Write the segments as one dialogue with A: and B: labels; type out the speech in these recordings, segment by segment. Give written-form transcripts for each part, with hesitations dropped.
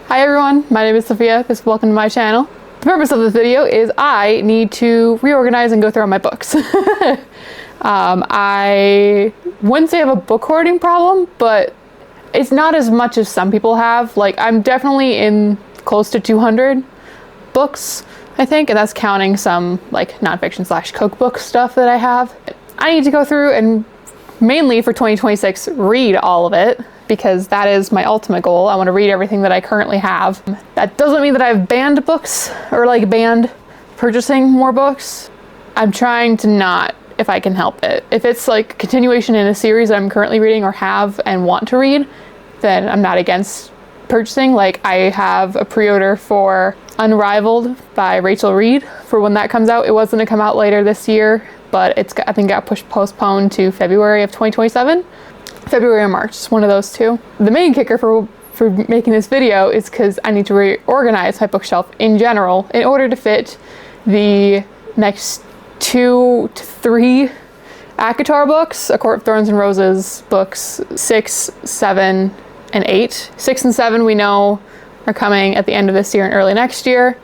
A: Hi everyone, my name is Sophia. Welcome to my channel. The purpose of this video is I need to reorganize and go through all my books. I wouldn't say I have a book hoarding problem, but it's not as much as some people have. Like, I'm definitely in close to 200 books, I think, and that's counting some like nonfiction / cookbook stuff that I have. I need to go through and mainly for 2026 read all of it, because that is my ultimate goal. I want to read everything that I currently have. That doesn't mean that I've banned books or like banned purchasing more books. I'm trying to not, if I can help it. If it's like continuation in a series that I'm currently reading or have and want to read, then I'm not against purchasing. Like, I have a pre-order for Unrivaled by Rachel Reed for when that comes out. It was going to come out later this year, but I think got postponed to February of 2027. February or March, it's one of those two. The main kicker for making this video is because I need to reorganize my bookshelf in general in order to fit the next 2 to 3 ACOTAR books, A Court of Thorns and Roses books 6, 7, and 8. 6 and 7 we know are coming at the end of this year and early next year.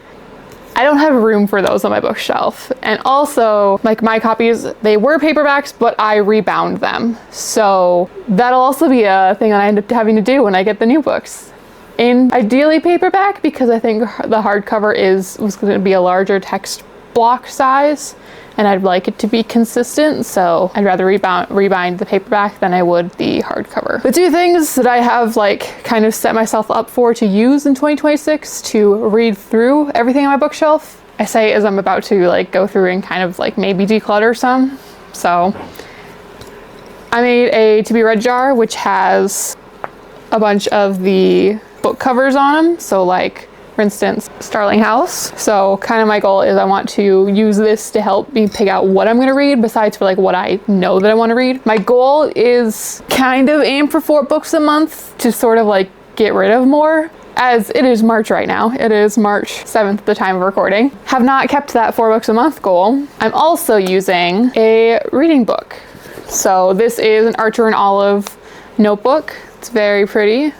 A: I don't have room for those on my bookshelf. And also, like, my copies, they were paperbacks, but I rebound them. So that'll also be a thing that I end up having to do when I get the new books. In ideally paperback, because I think the hardcover was going to be a larger text block size, and I'd like it to be consistent, so I'd rather rebind the paperback than I would the hardcover. The two things that I have like kind of set myself up for to use in 2026 to read through everything on my bookshelf, I say as I'm about to like go through and kind of like maybe declutter some. So I made a to be read jar, which has a bunch of the book covers on them. So like, for instance, Starling House. So kind of my goal is I want to use this to help me pick out what I'm going to read, besides for like what I know that I want to read. My goal is kind of aim for 4 books a month to sort of like get rid of more, as it is March right now. It is March 7th at the time of recording. Have not kept that 4 books a month goal. I'm also using a reading book. So this is an Archer and Olive notebook. It's very pretty.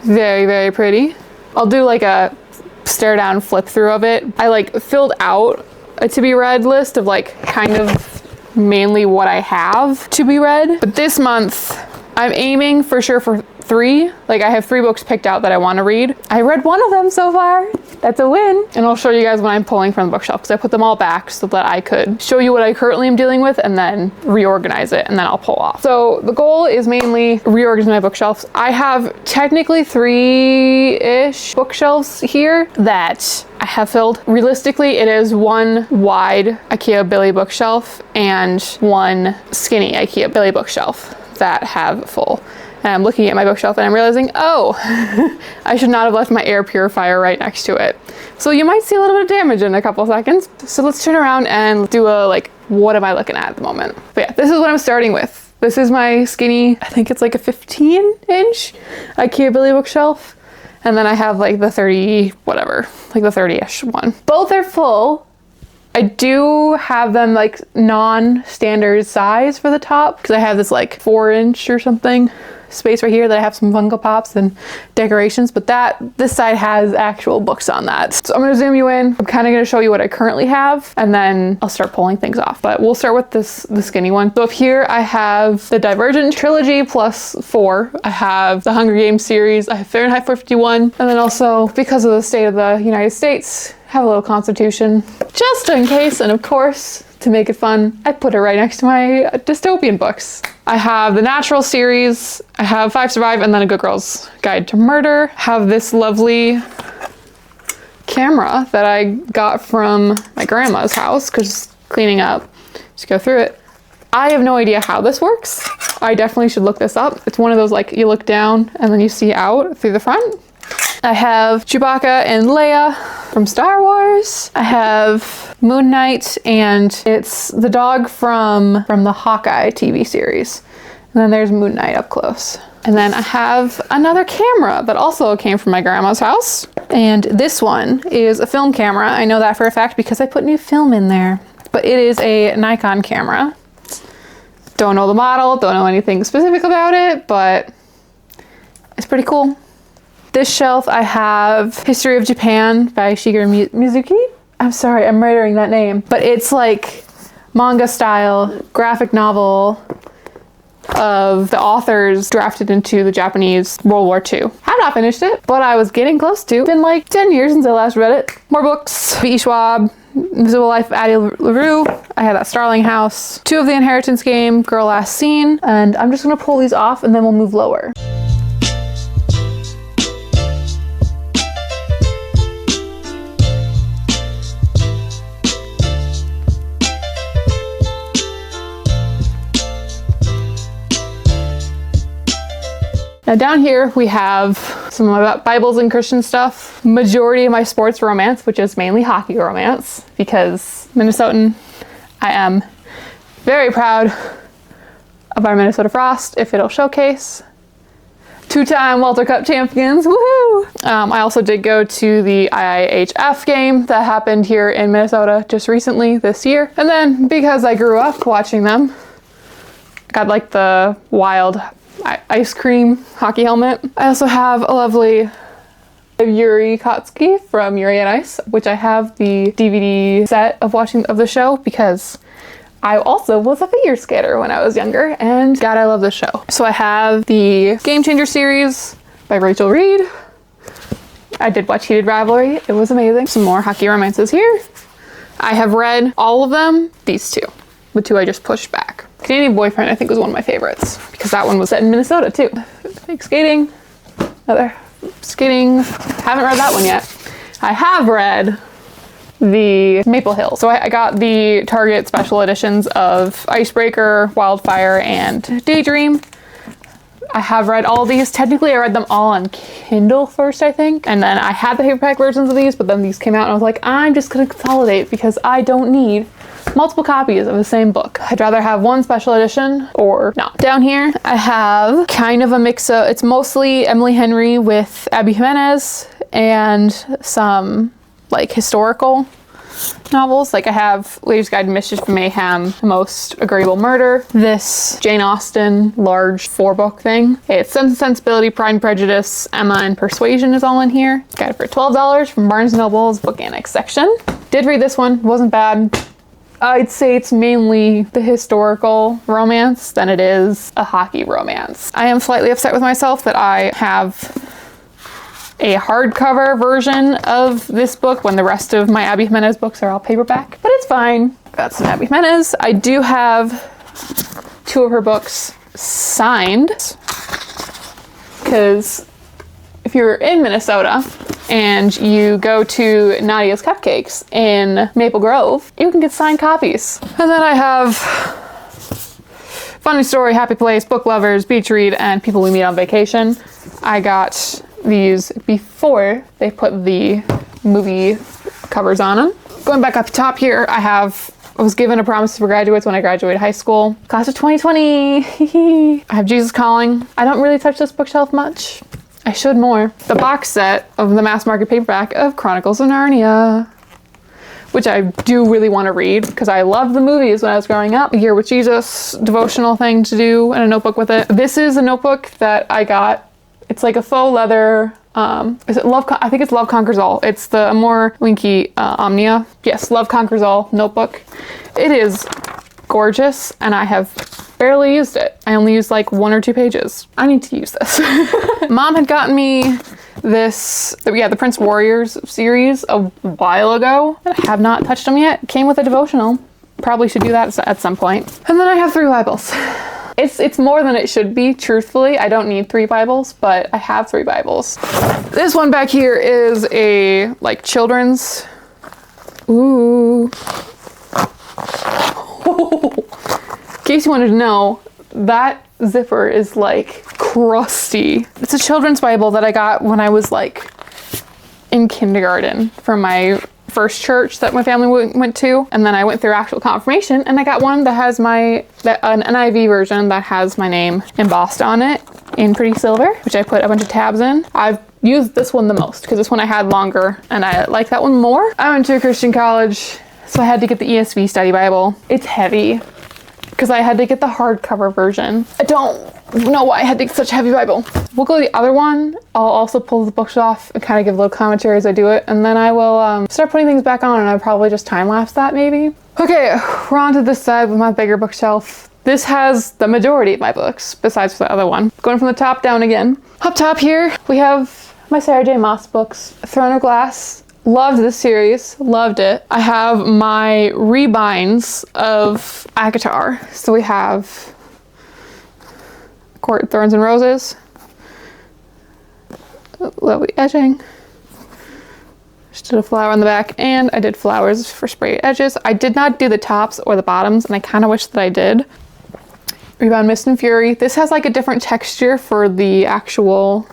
A: Very, very pretty. I'll do like a stare down flip through of it. I like filled out a to be read list of like kind of mainly what I have to be read. But this month I'm aiming for sure for 3. Like, I have 3 books picked out that I want to read. I read one of them so far. That's a win. And I'll show you guys when I'm pulling from the bookshelf, because I put them all back so that I could show you what I currently am dealing with and then reorganize it, and then I'll pull off. So the goal is mainly reorganize my bookshelves. I have technically 3-ish bookshelves here that I have filled. Realistically, it is 1 wide IKEA Billy bookshelf and 1 skinny IKEA Billy bookshelf that have full. And I'm looking at my bookshelf and I'm realizing, oh, I should not have left my air purifier right next to it. So you might see a little bit of damage in a couple seconds. So let's turn around and do a like, what am I looking at the moment? But yeah, this is what I'm starting with. This is my skinny, I think it's like a 15-inch IKEA Billy bookshelf. And then I have like the 30, whatever, like the 30-ish one. Both are full. I do have them like non-standard size for the top, because I have this like 4-inch or something space right here that I have some Funko Pops and decorations, but this side has actual books on that. So I'm gonna zoom you in. I'm kind of gonna show you what I currently have, and then I'll start pulling things off. But we'll start with the skinny one. So up here I have the Divergent trilogy plus 4. I have the Hunger Games series. I have Fahrenheit 51, and then also, because of the state of the United States, have a little Constitution just in case. And of course, to make it fun, I put it right next to my dystopian books. I have the Natural series, I have 5 Survive, and then A Good Girl's Guide to Murder. I have this lovely camera that I got from my grandma's house, because cleaning up, just go through it. I have no idea how this works. I definitely should look this up. It's one of those like you look down and then you see out through the front. I have Chewbacca and Leia from Star Wars. I have Moon Knight, and it's the dog from the Hawkeye TV series. And then there's Moon Knight up close. And then I have another camera that also came from my grandma's house. And this one is a film camera. I know that for a fact because I put new film in there. But it is a Nikon camera. Don't know the model, don't know anything specific about it, but it's pretty cool. This shelf I have History of Japan by Shigeru Mizuki. I'm sorry, I'm murdering that name. But it's like manga style graphic novel of the authors drafted into the Japanese World War II. I've not finished it, but I was getting close to. It's been like 10 years since I last read it. More books. V. Schwab, Invisible Life of Addie LaRue. I had that Starling House. 2 of the Inheritance Game, Girl Last Seen. And I'm just gonna pull these off and then we'll move lower. Now down here we have some of my Bibles and Christian stuff. Majority of my sports romance, which is mainly hockey romance, because Minnesotan, I am very proud of our Minnesota Frost, if it'll showcase. 2-time Walter Cup champions, woohoo! I also did go to the IIHF game that happened here in Minnesota just recently this year. And then because I grew up watching them, got like the wild ice cream hockey helmet. I also have a lovely Yuri Kotsky from Yuri on Ice, which I have the DVD set of watching of the show because I also was a figure skater when I was younger, and God, I love this show. So I have the Game Changer series by Rachel Reed. I did watch Heated Rivalry. It was amazing. Some more hockey romances here. I have read all of them. These 2. The 2 I just pushed back. Canadian Boyfriend, I think, was one of my favorites because that one was set in Minnesota too. Fake skating, another skating. Haven't read that one yet. I have read the Maple Hill. So I got the Target special editions of Icebreaker, Wildfire, and Daydream. I have read all these. Technically, I read them all on Kindle first, I think. And then I had the paperback versions of these, but then these came out and I was like, I'm just gonna consolidate because I don't need multiple copies of the same book. I'd rather have one special edition or not. Down here, I have kind of a mix of, it's mostly Emily Henry with Abby Jimenez and some like historical novels. Like I have Lady's Guide to Mischief and Mayhem, The Most Agreeable Murder, this Jane Austen large 4-book thing. It's Sense and Sensibility, Pride and Prejudice, Emma, and Persuasion is all in here. Got it for $12 from Barnes & Noble's Book Annex section. Did read this one, wasn't bad. I'd say it's mainly the historical romance than it is a hockey romance. I am slightly upset with myself that I have a hardcover version of this book when the rest of my Abby Jimenez books are all paperback, but it's fine. Got some Abby Jimenez. I do have 2 of her books signed because if you're in Minnesota and you go to Nadia's Cupcakes in Maple Grove, you can get signed copies. And then I have Funny Story, Happy Place, Book Lovers, Beach Read, and People We Meet on Vacation. I got these before they put the movie covers on them. Going back up top here, I was given a promise for graduates when I graduated high school. Class of 2020. I have Jesus Calling. I don't really touch this bookshelf much. I should more. The box set of the mass market paperback of Chronicles of Narnia, which I do really want to read because I loved the movies when I was growing up. A Year with Jesus devotional thing to do and a notebook with it. This is a notebook that I got. It's like a faux leather, is it Love? I think it's Love Conquers All. It's the Amor Winky Omnia. Yes, Love Conquers All notebook. It is gorgeous and I have barely used it. I only used like 1 or 2 pages. I need to use this. Mom had gotten me this, the Prince Warriors series a while ago. I have not touched them yet. It came with a devotional. Probably should do that at some point. And then I have 3 Bibles. It's more than it should be, truthfully. I don't need 3 Bibles, but I have 3 Bibles. This one back here is a like children's. Ooh. In case you wanted to know, that zipper is like crusty. It's a children's Bible that I got when I was like in kindergarten from my first church that my family went to, and then I went through actual confirmation and I got one that has an NIV version that has my name embossed on it in pretty silver, which I put a bunch of tabs in. I've used this one the most because this one I had longer and I like that one more. I went to a Christian college, so I had to get the ESV study Bible. It's heavy. because I had to get the hardcover version. I don't know why I had to get such a heavy Bible. We'll go to the other one. I'll also pull the books off and kind of give a little commentary as I do it, and then I will start putting things back on, and I'll probably just time-lapse that maybe. Okay, we're on to this side with my bigger bookshelf. This has the majority of my books, besides the other one. Going from the top down again. Up top here, we have my Sarah J. Maas books. Throne of Glass. Loved this series, loved it. I have my rebinds of ACOTAR. So we have Court Thorns and Roses. Lovely edging. Just did a flower on the back, and I did flowers for sprayed edges. I did not do the tops or the bottoms, and I kind of wish that I did. Rebound Mist and Fury. This has like a different texture for the actual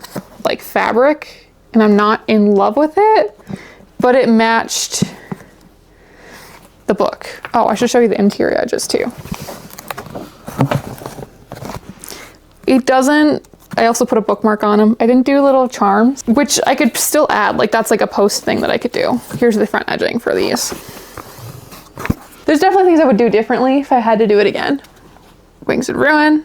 A: like fabric, and I'm not in love with it. But it matched the book. Oh, I should show you the interior edges too. It doesn't, I also put a bookmark on them. I didn't do little charms, which I could still add. Like that's like a post thing that I could do. Here's the front edging for these. There's definitely things I would do differently if I had to do it again. Wings of Ruin.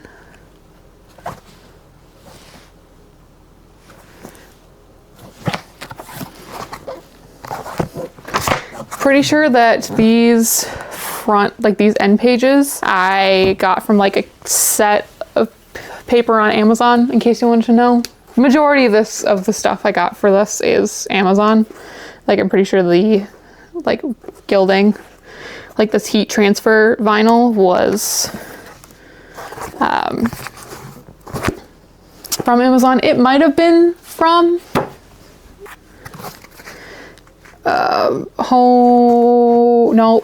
A: Pretty sure that these front, like these end pages, I got from like a set of paper on Amazon, in case you wanted to know. The majority of the stuff I got for this is Amazon. Like I'm pretty sure the like gilding, like this heat transfer vinyl was from Amazon. It might have been from no,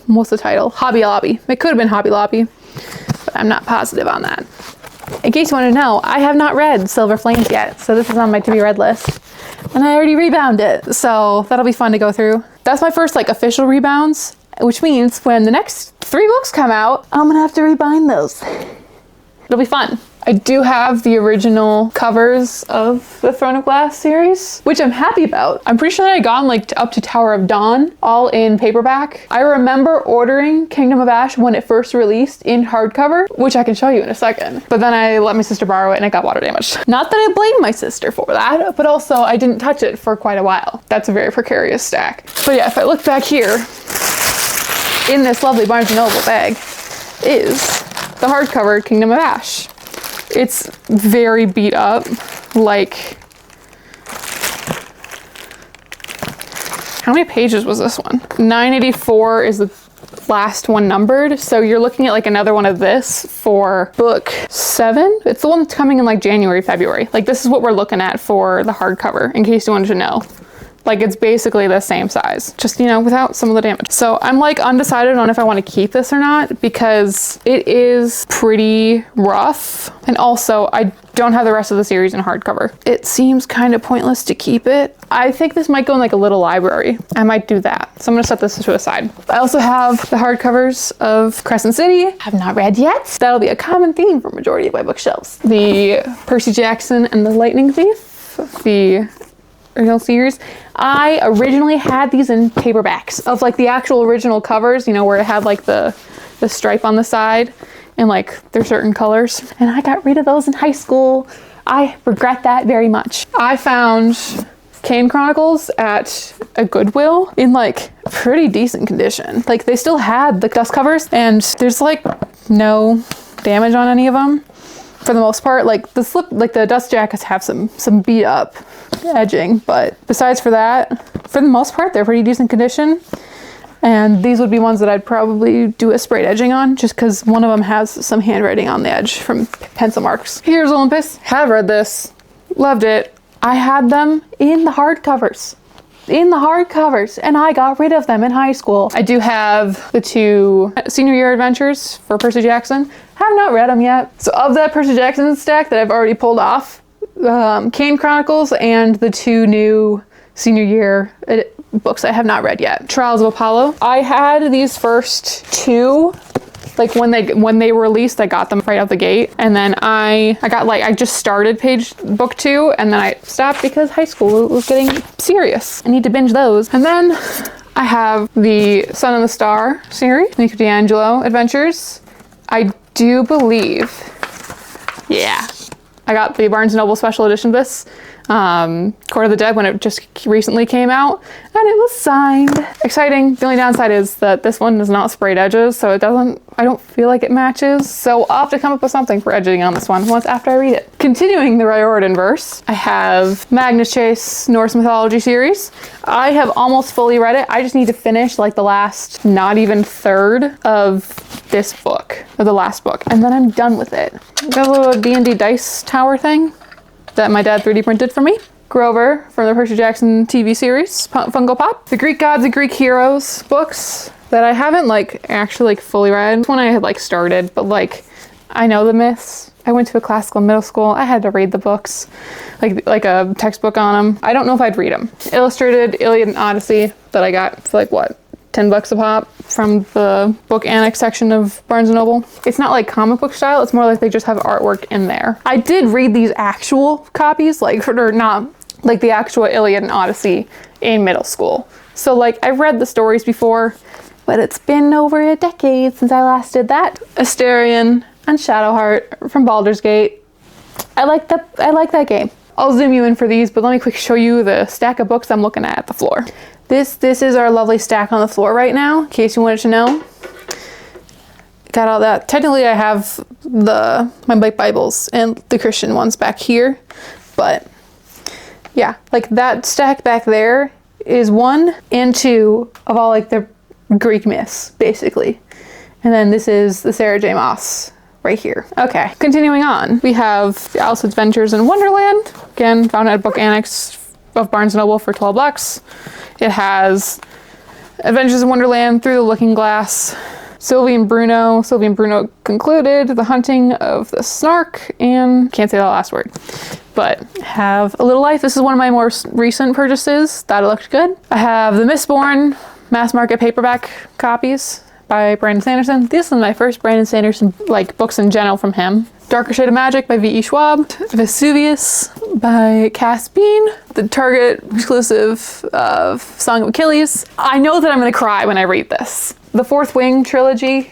A: what's the title? Hobby Lobby. It could have been Hobby Lobby, but I'm not positive on that. In case you want to know, I have not read Silver Flames yet, so this is on my to be read list. And I already rebound it, so that'll be fun to go through. That's my first like official rebounds, which means when the next 3 books come out, I'm gonna have to rebind those. It'll be fun. I do have the original covers of the Throne of Glass series, which I'm happy about. I'm pretty sure that I got like up to Tower of Dawn, all in paperback. I remember ordering Kingdom of Ash when it first released in hardcover, which I can show you in a second. But then I let my sister borrow it and it got water damaged. Not that I blame my sister for that, but also I didn't touch it for quite a while. That's a very precarious stack. But yeah, if I look back here, in this lovely Barnes & Noble bag is the hardcover Kingdom of Ash. It's very beat up, like, how many pages was this one? 984 is the last one numbered, so you're looking at like another one of this for book 7. It's the one that's coming in like January, February. Like this is what we're looking at for the hardcover, in case you wanted to know. Like it's basically the same size, just, you know, without some of the damage. So I'm like undecided on if I want to keep this or not, because it is pretty rough. And also I don't have the rest of the series in hardcover. It seems kind of pointless to keep it. I think this might go in like a little library. I might do that. So I'm gonna set this to a side. I also have the hardcovers of Crescent City. Have not read yet. That'll be a common theme for majority of my bookshelves. The Percy Jackson and the Lightning Thief, the original series. I originally had these in paperbacks of like the actual original covers, you know, where it had like the stripe on the side and like their certain colors. And I got rid of those in high school. I regret that very much. I found Kane Chronicles at a Goodwill in like pretty decent condition. Like they still had the dust covers and there's like no damage on any of them. For the most part, like the dust jackets have some beat up edging, but besides for that, for the most part, they're pretty decent condition. And these would be ones that I'd probably do a sprayed edging on, just because one of them has some handwriting on the edge from pencil marks. Here's Olympus. Have read this. Loved it. I had them in the hardcovers. And I got rid of them in high school. I do have the 2 senior year adventures for Percy Jackson. Have not read them yet. So of that Percy Jackson stack that I've already pulled off, Kane Chronicles and the 2 new senior year books I have not read yet. Trials of Apollo. I had these first 2, like when they were released, I got them right out the gate. And then I just started book 2 and then I stopped because high school was getting serious. I need to binge those. And then I have the Sun and the Star series, Nico D'Angelo adventures. I do believe, yeah, I got the Barnes & Noble special edition of this, Court of the Dead, when it just recently came out, and it was signed. Exciting. The only downside is that this one is not sprayed edges, so I don't feel like it matches, so I'll have to come up with something for edging on this one once after I read it. Continuing the Riordan verse, I have Magnus Chase Norse Mythology series. I have almost fully read it. I just need to finish like the last, not even third of this book, or the last book, and then I'm done with it. Got a little D&D dice tower thing that my dad 3D printed for me. Grover from the Percy Jackson TV series, Funko Pop. The Greek Gods and Greek Heroes books that I haven't like actually like fully read. This one I had like started, but like I know the myths. I went to a classical middle school. I had to read the books, like a textbook on them. I don't know if I'd read them. Illustrated Iliad and Odyssey that I got for like what, $10 a pop from the book annex section of Barnes & Noble. It's not like comic book style, it's more like they just have artwork in there. I did read these actual copies, like, or not like the actual Iliad and Odyssey in middle school. So like I've read the stories before, but it's been over a decade since I last did that. Asterion and Shadowheart from Baldur's Gate. I like that game. I'll zoom you in for these, but let me quick show you the stack of books I'm looking at the floor. This is our lovely stack on the floor right now, in case you wanted to know. Got all that. Technically I have my Bibles and the Christian ones back here, but yeah, like that stack back there is 1 and 2 of all like the Greek myths, basically. And then this is the Sarah J. Maas right here. Okay, continuing on. We have the Alice Adventures in Wonderland. Again, found at a book annex of Barnes & Noble for $12. It has Adventures in Wonderland, Through the Looking Glass, Sylvie and Bruno Concluded, The Hunting of the Snark, and can't say that last word. But have A Little Life. This is one of my more recent purchases. That looked good. I have The Mistborn mass market paperback copies by Brandon Sanderson. This is my first Brandon Sanderson like books in general from him. Darker Shade of Magic by V.E. Schwab. Vesuvius by Cass Bean. The Target exclusive of Song of Achilles. I know that I'm gonna cry when I read this. The Fourth Wing trilogy.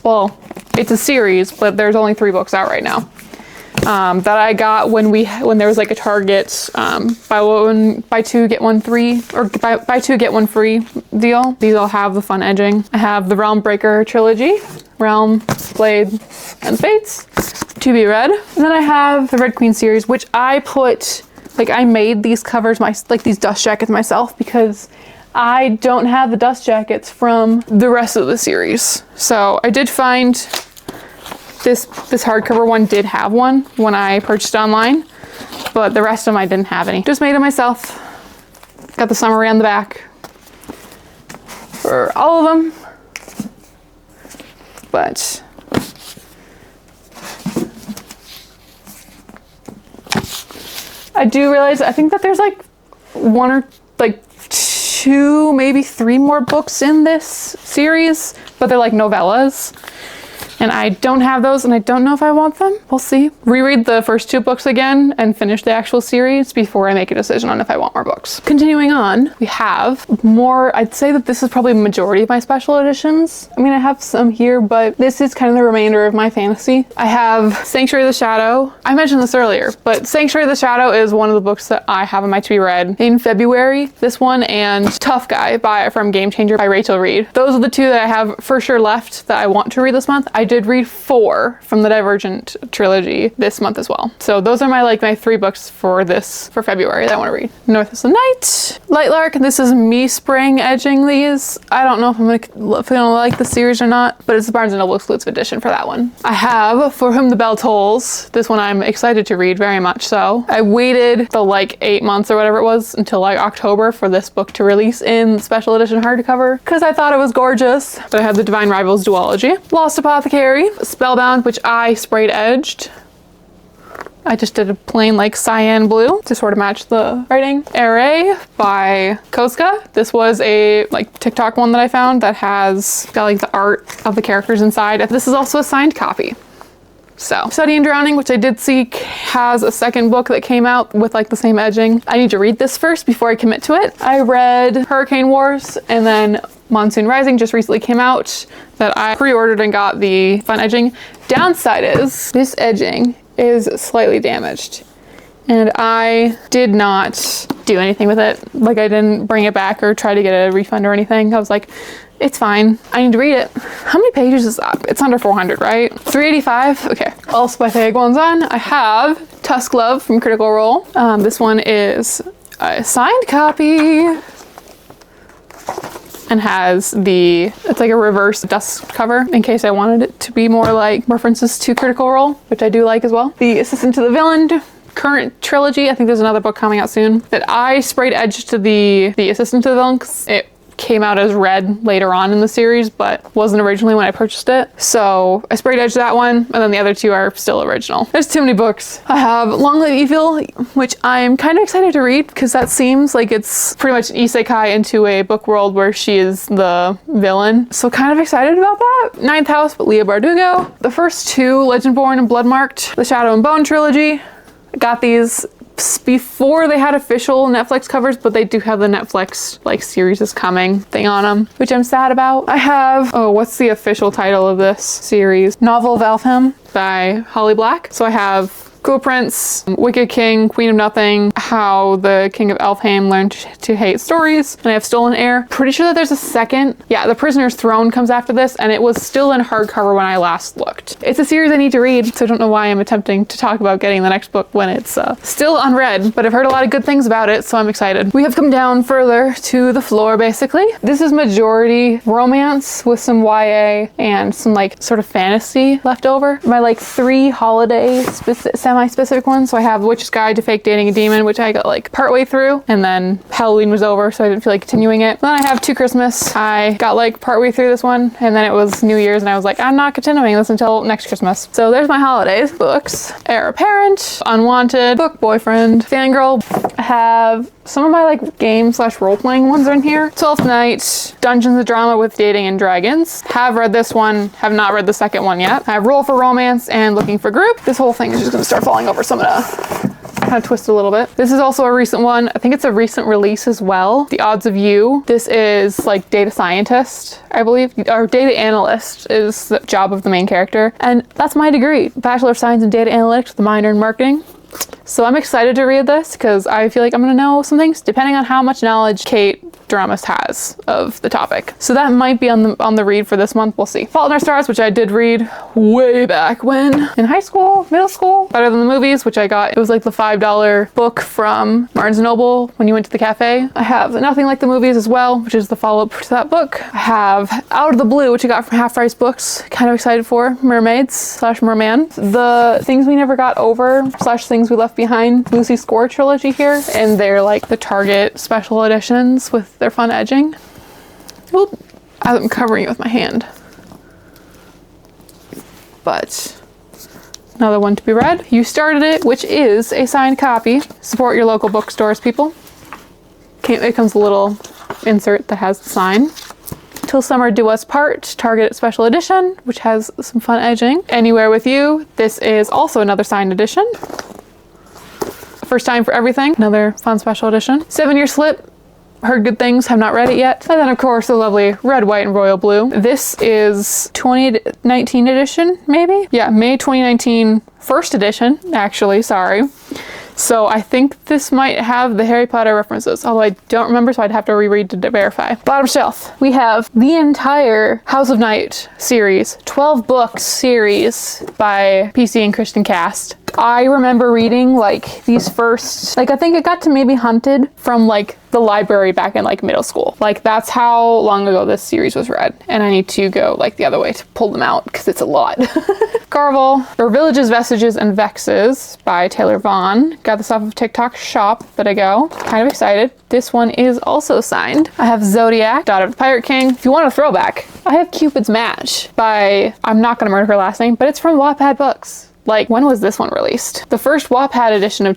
A: Well, it's a series, but there's only 3 books out right now. That I got when there was like a Target buy 2 get 1 free, or buy 2 get 1 free deal. These all have the fun edging. I have the Realm Breaker trilogy, Realm, Blade, and Fates, to be read. And then I have the Red Queen series, which I made these covers, these dust jackets myself, because I don't have the dust jackets from the rest of the series. So I did find this hardcover one did have one when I purchased it online, but the rest of them I didn't have any. Just made it myself. Got the summary on the back for all of them. But I do realize, I think that there's like 1 or like 2, maybe 3 more books in this series, but they're like novellas. And I don't have those, and I don't know if I want them. We'll see. Reread the first 2 books again and finish the actual series before I make a decision on if I want more books. Continuing on, we have more. I'd say that this is probably the majority of my special editions. I mean, I have some here, but this is kind of the remainder of my fantasy. I have Sanctuary of the Shadow. I mentioned this earlier, but Sanctuary of the Shadow is one of the books that I have on my to be read in February. This one and Tough Guy from Game Changer by Rachel Reed. Those are the 2 that I have for sure left that I want to read this month. I did read 4 from the Divergent trilogy this month as well. So those are my 3 books for February that I want to read. North is the Night, Lightlark. This is me spraying edging these. I don't know if I'm gonna like the series or not, but it's the Barnes & Noble exclusive edition for that one. I have For Whom the Bell Tolls. This one I'm excited to read, very much so. I waited the 8 months or whatever it was until October for this book to release in special edition hardcover because I thought it was gorgeous. But I have the Divine Rivals duology. Lost Apothecary, Spellbound, which I sprayed edged. I just did a plain cyan blue to sort of match the writing. Array by Koska. This was a TikTok one that I found that has got the art of the characters inside. This is also a signed copy. So, Study in Drowning, which I did see has a second book that came out with the same edging. I need to read this first before I commit to it. I read Hurricane Wars and then Monsoon Rising just recently came out that I pre-ordered and got the fun edging. Downside is this edging is slightly damaged. And I did not do anything with it. Like, I didn't bring it back or try to get a refund or anything. I was like, it's fine. I need to read it. How many pages is that? It's under 400, right? 385? Okay. Also by Fag Ones on, I have Tusk Love from Critical Role. This one is a signed copy and has it's like a reverse dust cover in case I wanted it to be more like references to Critical Role, which I do like as well. The Assistant to the Villain current trilogy. I think there's another book coming out soon that I sprayed edged to the Assistant to the Villain because it came out as red later on in the series, but wasn't originally when I purchased it. So I sprayed edged that one, and then the other two are still original. There's too many books. I have Long Live Evil, which I'm kind of excited to read because that seems like it's pretty much an isekai into a book world where she is the villain. So kind of excited about that. Ninth House, but Leah Bardugo. The first two, Legendborn and Bloodmarked, the Shadow and Bone trilogy. I got these before they had official Netflix covers, but they do have the Netflix like series is coming thing on them, which I'm sad about. I have, what's the official title of this series? Novel of Elfham by Holly Black. So I have Cool Prince, Wicked King, Queen of Nothing, How the King of Elfham Learned to Hate Stories, and I have Stolen Heir. Pretty sure that there's a second. Yeah, The Prisoner's Throne comes after this, and it was still in hardcover when I last looked. It's a series I need to read, so I don't know why I'm attempting to talk about getting the next book when it's still unread, but I've heard a lot of good things about it, so I'm excited. We have come down further to the floor, basically. This is majority romance with some YA and some like sort of fantasy left over. My like 3 holiday semi-specific ones. So I have Witch's Guide to Fake Dating a Demon, which I got like partway through, and then Halloween was over, so I didn't feel like continuing it. Then I have To Christmas. I got like partway through this one, and then it was New Year's, and I was like, I'm not continuing this until next Christmas. So there's my holidays books. Heir Apparent, Unwanted, Book Boyfriend, Fangirl. I have some of my like game/role-playing ones are in here. 12th Night, Dungeons and Drama with Dating and Dragons. Have read this one, have not read the second one yet. I have Roll for Romance and Looking for Group. This whole thing is just gonna start falling over, so I'm gonna kind of twist a little bit. This is also a recent one. I think it's a recent release as well. The Odds of You. This is like data scientist, I believe, or data analyst is the job of the main character. And that's my degree, Bachelor of Science in Data Analytics with a minor in marketing. So I'm excited to read this because I feel like I'm gonna know some things depending on how much knowledge Kate Dramas has of the topic. So that might be on the read for this month. We'll see. Fault in Our Stars, which I did read way back when in high school, middle school. Better Than the Movies, which I got. It was like the $5 book from Barnes & Noble when you went to the cafe. I have Nothing Like the Movies as well, which is the follow-up to that book. I have Out of the Blue, which I got from Half Price Books. Kind of excited for. Mermaids/Merman. The Things We Never Got Over / Things We Left Behind Lucy Score trilogy here, and they're like the Target special editions with their fun edging. Oop, I'm covering it with my hand. But another one to be read. You Started It, which is a signed copy. Support your local bookstores, people. It comes a little insert that has the sign. Till Summer Do Us Part, Target special edition, which has some fun edging. Anywhere With You. This is also another signed edition. First Time for Everything, another fun special edition. 7 Year Slip, heard good things, have not read it yet. And then of course the lovely Red, White, and Royal Blue. This is 2019 edition, maybe? Yeah, May 2019 first edition, actually, sorry. So I think this might have the Harry Potter references, although I don't remember, so I'd have to reread to verify. Bottom shelf, we have the entire House of Night series, 12 books series by PC and Christian Cast. I remember reading like these first, like I think it got to maybe Hunted from like the library back in like middle school. Like that's how long ago this series was read. And I need to go like the other way to pull them out because it's a lot. Garvel, or Villages, Vestiges, and Vexes by Taylor Vaughn. Got this off of TikTok shop that I go. Kind of excited. This one is also signed. I have Zodiac, Daughter of the Pirate King. If you want a throwback, I have Cupid's Match by, I'm not gonna murder her last name, but it's from Wattpad Books. Like, when was this one released? The first Wattpad edition of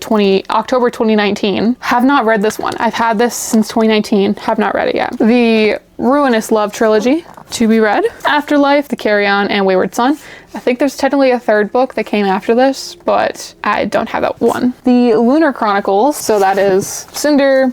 A: October 2019. Have not read this one. I've had this since 2019. Have not read it yet. The Ruinous Love trilogy to be read. Afterlife, The Carry On, and Wayward Son. I think there's technically a third book that came after this, but I don't have that one. The Lunar Chronicles, so that is Cinder,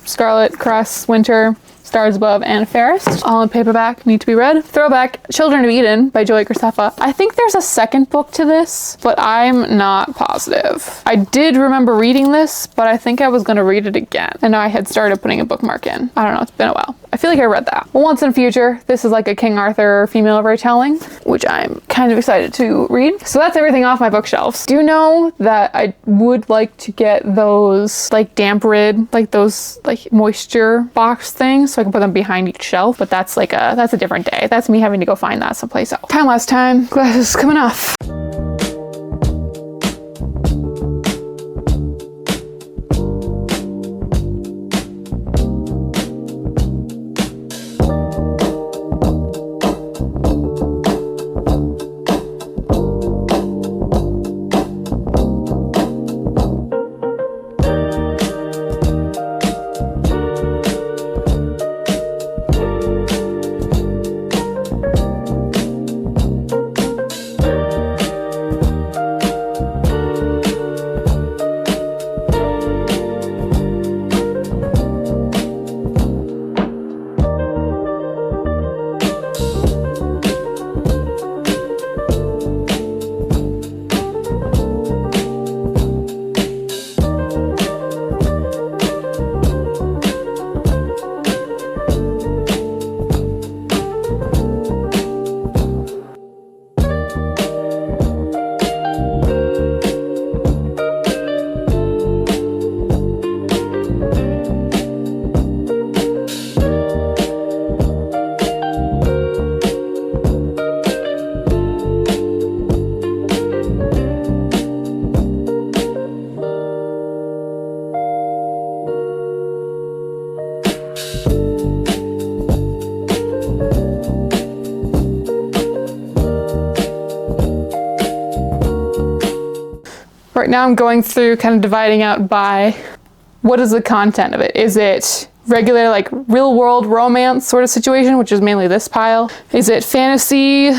A: Scarlet, Cress, Winter. Stars Above and Fairest, all in paperback, need to be read. Throwback, Children of Eden by Joy Graceffa. I think there's a second book to this, but I'm not positive. I did remember reading this, but I think I was gonna read it again, and I had started putting a bookmark in. I don't know, it's been a while. I feel like I read that. But Once in Future, this is like a King Arthur female retelling, which I'm kind of excited to read. So that's everything off my bookshelves. Do you know that I would like to get those like damp rid, like those like moisture box things, so I can put them behind each shelf, but that's a different day. That's me having to go find that someplace else. Time-lapse time, glasses coming off. Right now I'm going through kind of dividing out by what is the content of it. Is it regular like real world romance sort of situation, which is mainly this pile? Is it fantasy,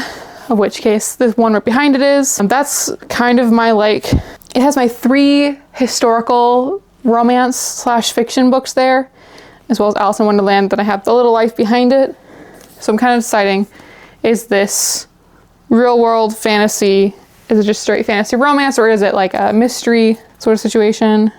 A: of which case the one right behind it is? And that's kind of my like, it has my 3 historical romance slash fiction books there, as well as Alice in Wonderland. Then I have The Little Life behind it. So I'm kind of deciding, is this real world fantasy? Is it just straight fantasy romance, or is it like a mystery sort of situation?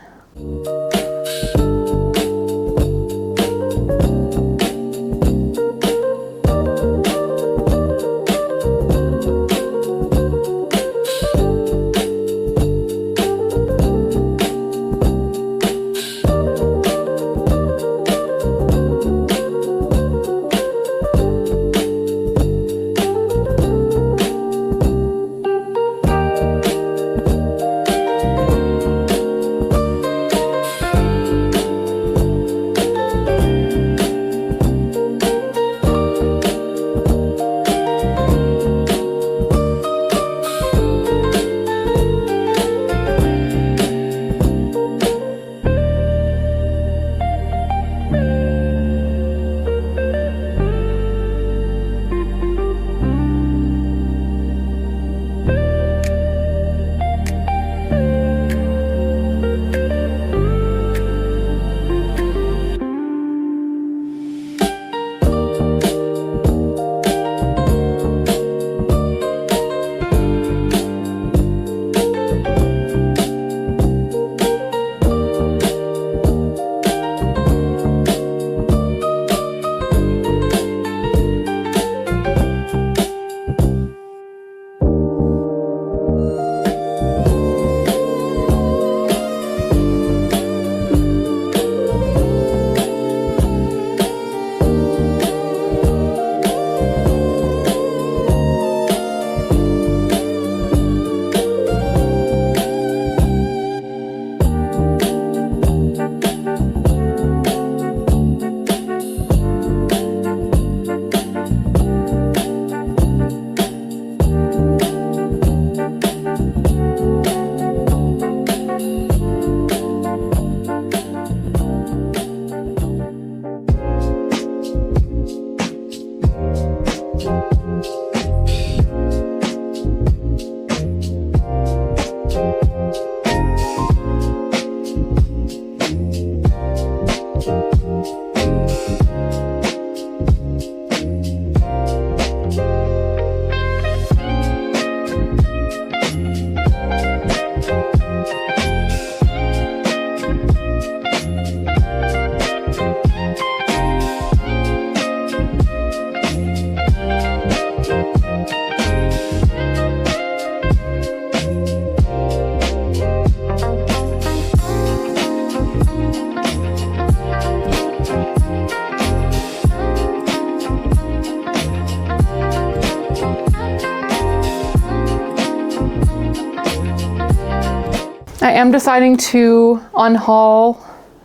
A: I am deciding to unhaul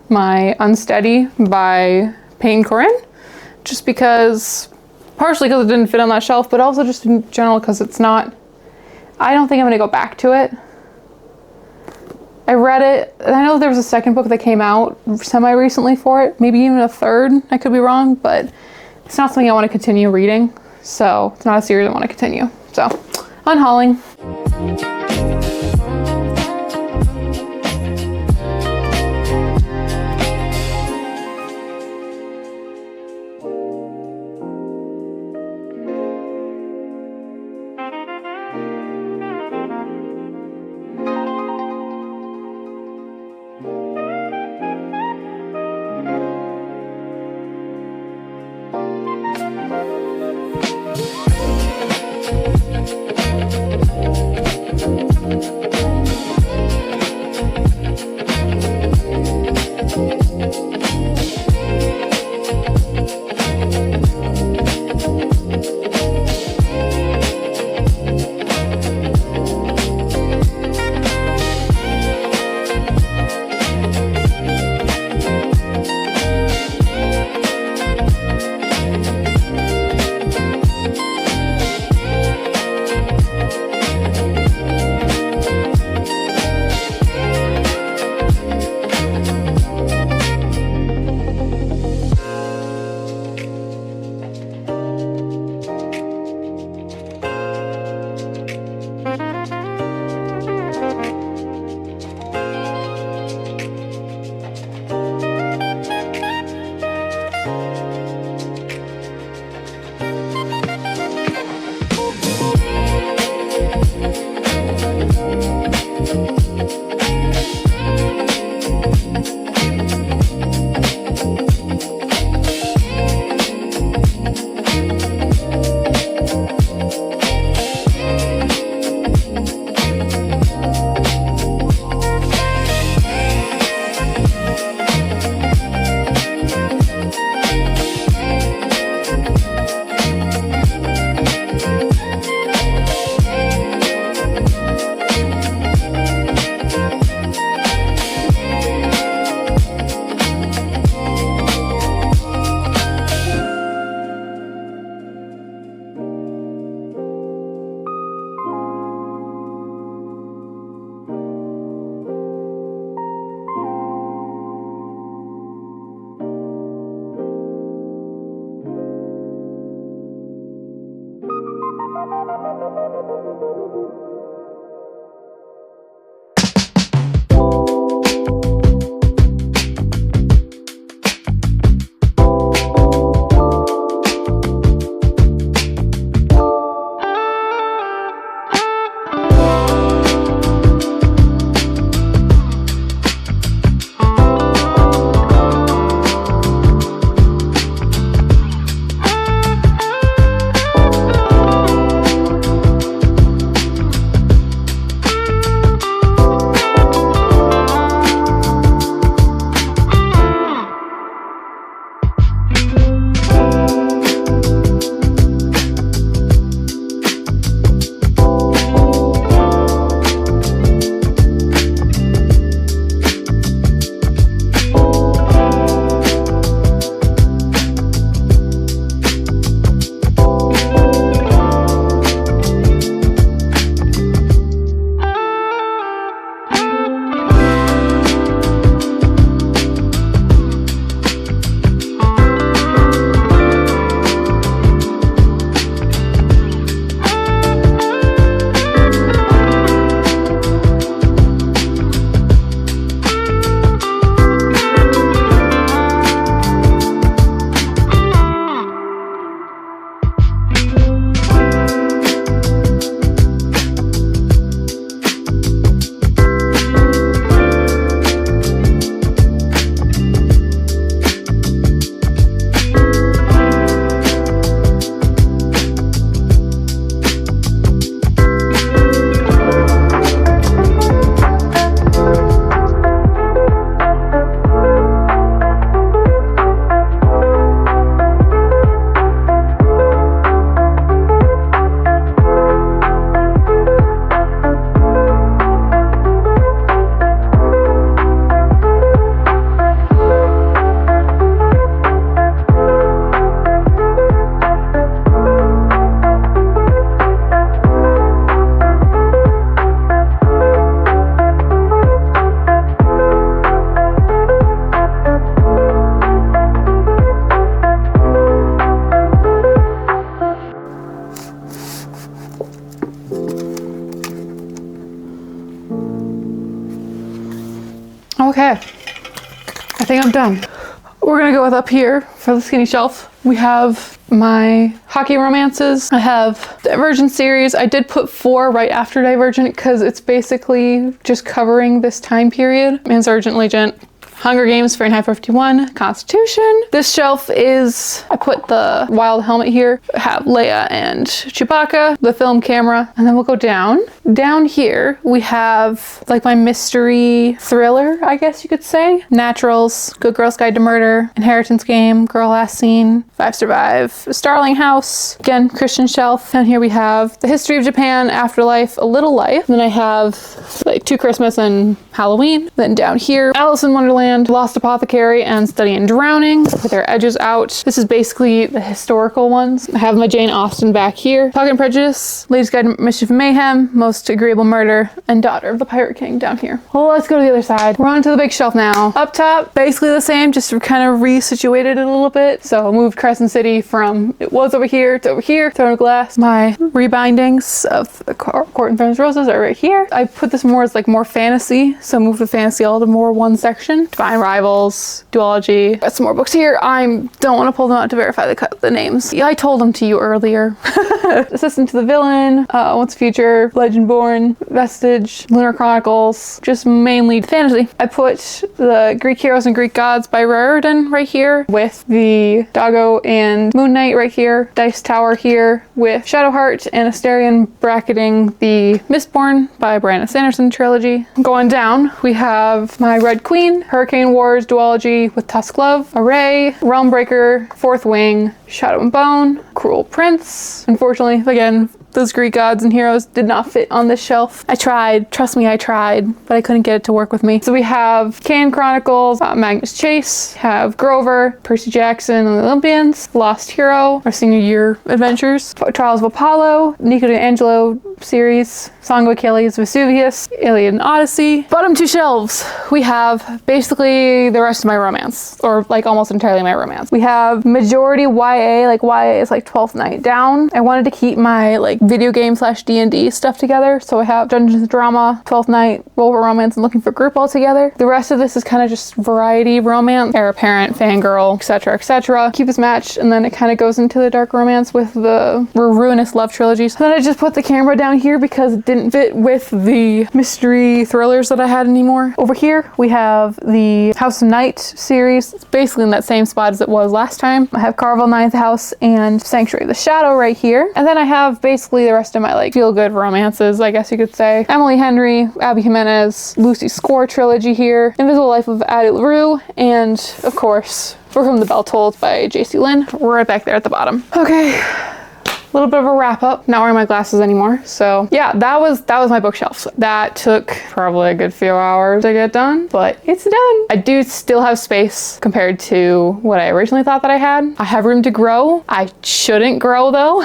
A: my Unsteady by Payne Corinne, just because, partially because it didn't fit on that shelf, but also just in general because it's not, I don't think I'm gonna go back to it. I read it, and I know there was a second book that came out semi-recently for it, maybe even a third, I could be wrong, but it's not something I want to continue reading, so it's not a series I want to continue. So, unhauling. Okay, I think I'm done. We're gonna go with up here for the skinny shelf. We have my hockey romances. I have Divergent series. I did put 4 right after Divergent because it's basically just covering this time period. Insurgent, Legent, Hunger Games, Fahrenheit 451, Constitution. This shelf is, I put the Wild helmet here. I have Leia and Chewbacca, the film camera, and then we'll go down. Down here, we have like my mystery thriller, I guess you could say. Naturals, Good Girl's Guide to Murder, Inheritance Game, Girl Last Seen, 5 Survive, Starling House, again, Christian shelf. Down here we have The History of Japan, Afterlife, A Little Life. Then I have like 2 Christmas and Halloween. Then down here, Alice in Wonderland, Lost Apothecary, and Study in Drowning with their edges out. This is basically the historical ones. I have my Jane Austen back here. Pride and Prejudice, Ladies Guide to Mischief and Mayhem, Most Agreeable Murder, and Daughter of the Pirate King down here. Well, let's go to the other side. We're on to the big shelf now. Up top, basically the same, just kind of resituated it a little bit. So I moved Crescent City from, it was over here to over here. Throne of Glass. My rebindings of the Court and Friends Roses are right here. I put this more as like more fantasy, so move the fantasy all to more one section. Divine Rivals, Duology. Got some more books here. I don't want to pull them out to verify the names. Yeah, I told them to you earlier. Assistant to the Villain, Once Future, Legend Born, Vestige, Lunar Chronicles, just mainly fantasy. I put the Greek Heroes and Greek Gods by Reorganized right here with the Doggo and Moon Knight right here. Dice Tower here with Shadowheart and Asterion bracketing the Mistborn by Brandon Sanderson trilogy. Going down, we have my Red Queen, Hurricane Wars duology with Tusk Love, Array, Realmbreaker, Fourth Wing, Shadow and Bone, Cruel Prince. Unfortunately, again, those Greek gods and heroes did not fit on this shelf. I tried, trust me, I tried, but I couldn't get it to work with me. So we have Can Chronicles, Magnus Chase, have Grover, Percy Jackson and the Olympians, Lost Hero, our senior year adventures, Trials of Apollo, Nico D'Angelo series, Song of Achilles, Vesuvius, Iliad and Odyssey. Bottom 2 shelves, we have basically the rest of my romance, or like almost entirely my romance. We have majority YA, like YA is like 12th Night down. I wanted to keep my like video game / D&D stuff together, so I have Dungeons and Drama, 12th Night, Roll for Romance, and Looking for Group all together. The rest of this is kind of just variety romance, Heir Apparent, Fangirl, etc., etc. Cupid's Match, and then it kind of goes into the dark romance with the Ruinous Love trilogy. So then I just put the camera down here because it didn't fit with the mystery thrillers that I had anymore. Over here we have the House of Night series. It's basically in that same spot as it was last time. I have Carvel Ninth House and Sanctuary of the Shadow right here. And then I have basically the rest of my like feel-good romances, I guess you could say. Emily Henry, Abby Jimenez, Lucy Score trilogy here, Invisible Life of Addie LaRue, and of course, For Whom the Bell Tolls by J.C. Lynn, right back there at the bottom. Okay. A little bit of a wrap up. Not wearing my glasses anymore. So yeah, that was my bookshelf. That took probably a good few hours to get done, but it's done. I do still have space compared to what I originally thought that I had. I have room to grow. I shouldn't grow though.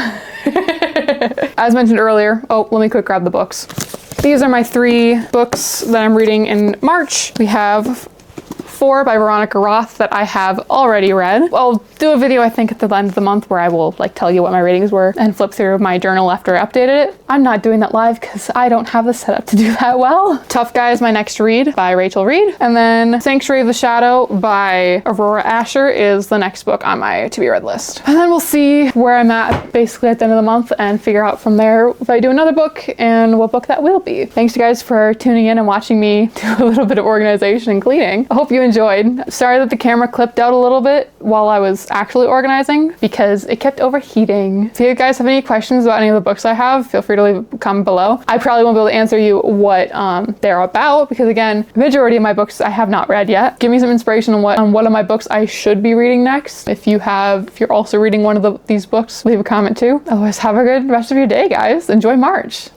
A: As mentioned earlier, oh, let me quick grab the books. These are my 3 books that I'm reading in March. We have 4 by Veronica Roth that I have already read. I'll do a video I think at the end of the month where I will like tell you what my ratings were and flip through my journal after I updated it. I'm not doing that live because I don't have the setup to do that well. Tough Guy is my next read by Rachel Reed, and then Sanctuary of the Shadow by Aurora Asher is the next book on my to be read list. And then we'll see where I'm at basically at the end of the month and figure out from there if I do another book and what book that will be. Thanks you guys for tuning in and watching me do a little bit of organization and cleaning. I hope you enjoyed. Sorry that the camera clipped out a little bit while I was actually organizing because it kept overheating. If you guys have any questions about any of the books I have, feel free to leave a comment below. I probably won't be able to answer you what they're about because again, the majority of my books I have not read yet. Give me some inspiration on what of my books I should be reading next. If you're also reading one of these books, leave a comment too. Otherwise, have a good rest of your day, guys. Enjoy March.